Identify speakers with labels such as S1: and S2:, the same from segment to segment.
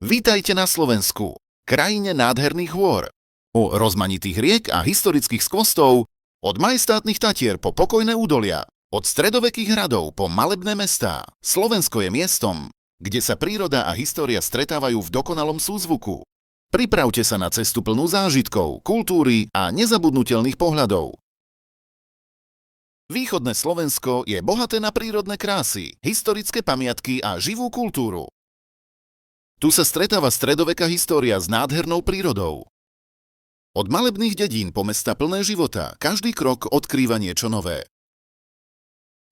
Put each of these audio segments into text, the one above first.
S1: Vítajte na Slovensku, krajine nádherných hôr, o rozmanitých riek a historických skvostov, od majestátnych Tatier po pokojné údolia, od stredovekých hradov po malebné mestá. Slovensko je miestom, kde sa príroda a história stretávajú v dokonalom súzvuku. Pripravte sa na cestu plnú zážitkov, kultúry a nezabudnutelných pohľadov. Východné Slovensko je bohaté na prírodné krásy, historické pamiatky a živú kultúru. Tu sa stretáva stredoveká história s nádhernou prírodou. Od malebných dedín po mestá plné života, každý krok odkrýva niečo nové.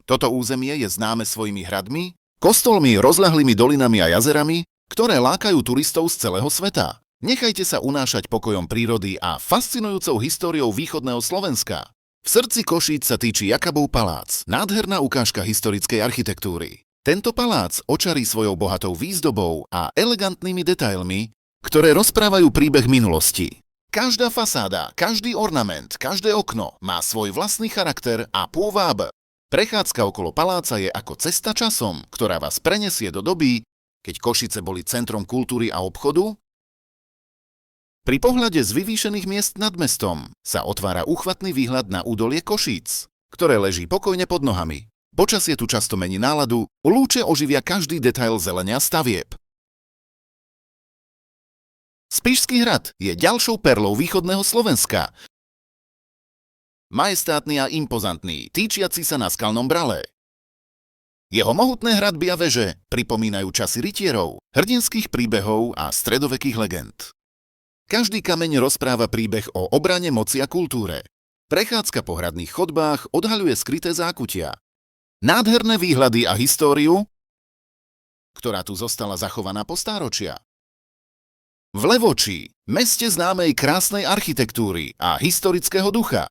S1: Toto územie je známe svojimi hradmi, kostolmi, rozľahlými dolinami a jazerami, ktoré lákajú turistov z celého sveta. Nechajte sa unášať pokojom prírody a fascinujúcou históriou východného Slovenska. V srdci Košíc sa týči Jakabov palác, nádherná ukážka historickej architektúry. Tento palác očarí svojou bohatou výzdobou a elegantnými detailmi, ktoré rozprávajú príbeh minulosti. Každá fasáda, každý ornament, každé okno má svoj vlastný charakter a pôváb. Prechádzka okolo paláca je ako cesta časom, ktorá vás prenesie do doby, keď Košice boli centrom kultúry a obchodu. Pri pohľade z vyvýšených miest nad mestom sa otvára úchvatný výhľad na údolie Košíc, ktoré leží pokojne pod nohami. Počasie tu často mení náladu, lúče oživia každý detail zelenia stavieb. Spišský hrad je ďalšou perlou východného Slovenska. Majestátny a impozantný, týčiaci sa na skalnom brale. Jeho mohutné hradby a veže pripomínajú časy rytierov, hrdinských príbehov a stredovekých legend. Každý kameň rozpráva príbeh o obrane moci a kultúre. Prechádzka po hradných chodbách odhaľuje skryté zákutia. Nádherné výhľady a históriu, ktorá tu zostala zachovaná po stáročia. V Levočí, meste známej krásnej architektúry a historického ducha,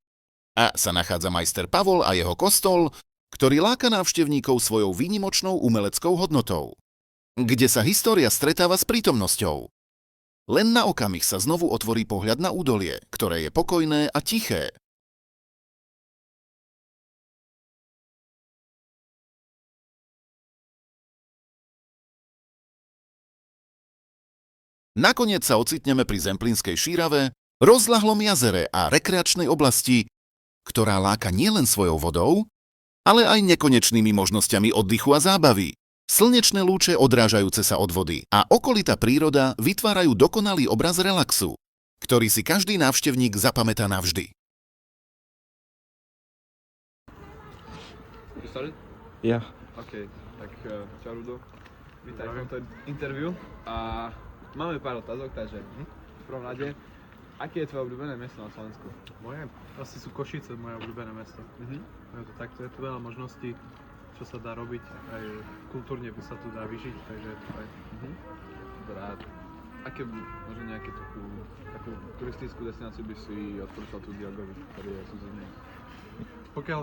S1: a sa nachádza majster Pavol a jeho kostol, ktorý láka návštevníkov svojou výnimočnou umeleckou hodnotou, kde sa história stretáva s prítomnosťou. Len na okamih sa znovu otvorí pohľad na údolie, ktoré je pokojné a tiché. Nakoniec sa ocitneme pri Zemplínskej šírave, rozľahlom jazere a rekreačnej oblasti, ktorá láka nielen svojou vodou, ale aj nekonečnými možnosťami oddychu a zábavy. Slnečné lúče odrážajúce sa od vody a okolitá príroda vytvárajú dokonalý obraz relaxu, ktorý si každý návštevník zapamätá navždy.
S2: Ja.
S3: OK, tak čau Rudo, vítaj v tomto interview a máme pár otázok, takže v prvom rade, aké je tvoje obľúbené mesto na Slovensku?
S2: Moje? Asi sú Košice, moje obľúbené mesto. Je to takto, je tu veľa možností, čo sa dá robiť, aj kultúrne sa tu dá vyžiť, takže je to aj.
S3: Rád. Aké, možno nejakú takú turistickú destináciu by si odporúčal tu Diogovi, ktorý je súzemný?
S2: Pokiaľ,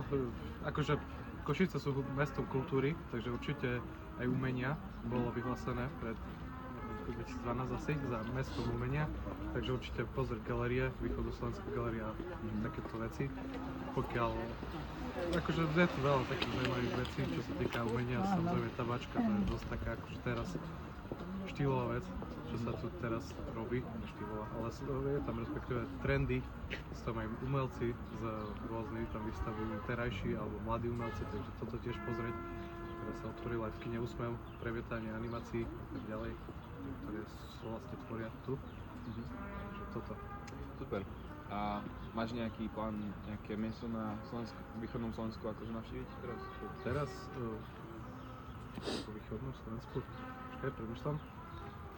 S2: akože Košice sú mestom kultúry, takže určite aj umenia bolo vyhlásené pred 2012 asi za mestom umenia, takže určite pozrieť galérie, Východoslovenská galéria a takéto veci. Pokiaľ, akože je tu veľa takých zaujímavých vecí, čo sa týka umenia, samozrejme tabačka, to je dosť taká akože teraz štýlová vec, čo sa tu teraz robí, štýlová, ale je tam respektíve trendy, sú tam aj umelci z rôznych, tam vystavujú terajší alebo mladí umelci, takže toto tiež pozrieť, ktoré sa otvorilo aj v kine Úsmev, premietanie animácií a tak ďalej, ktoré vlastne tvoria tu, takže toto.
S3: Super. A máš nejaký plán, nejaké miesto na Slovensku, východnom Slovensku akože navštíviť teraz?
S2: Teraz po východnom Slovensku, počkaj, premýšľam.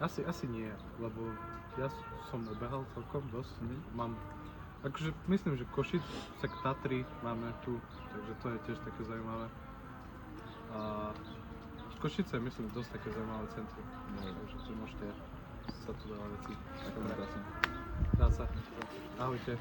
S2: Asi nie, lebo ja som obehal celkom dosť, mám, akože myslím, že Košic, tak Tatry máme tu, takže to je tiež také zaujímavé. A Košice je myslím dosť také zaujímavé centrum, takže tu môžete sa tu veľa vecí.
S3: Ďakujem krásne.
S2: Dá sa. Ahojte.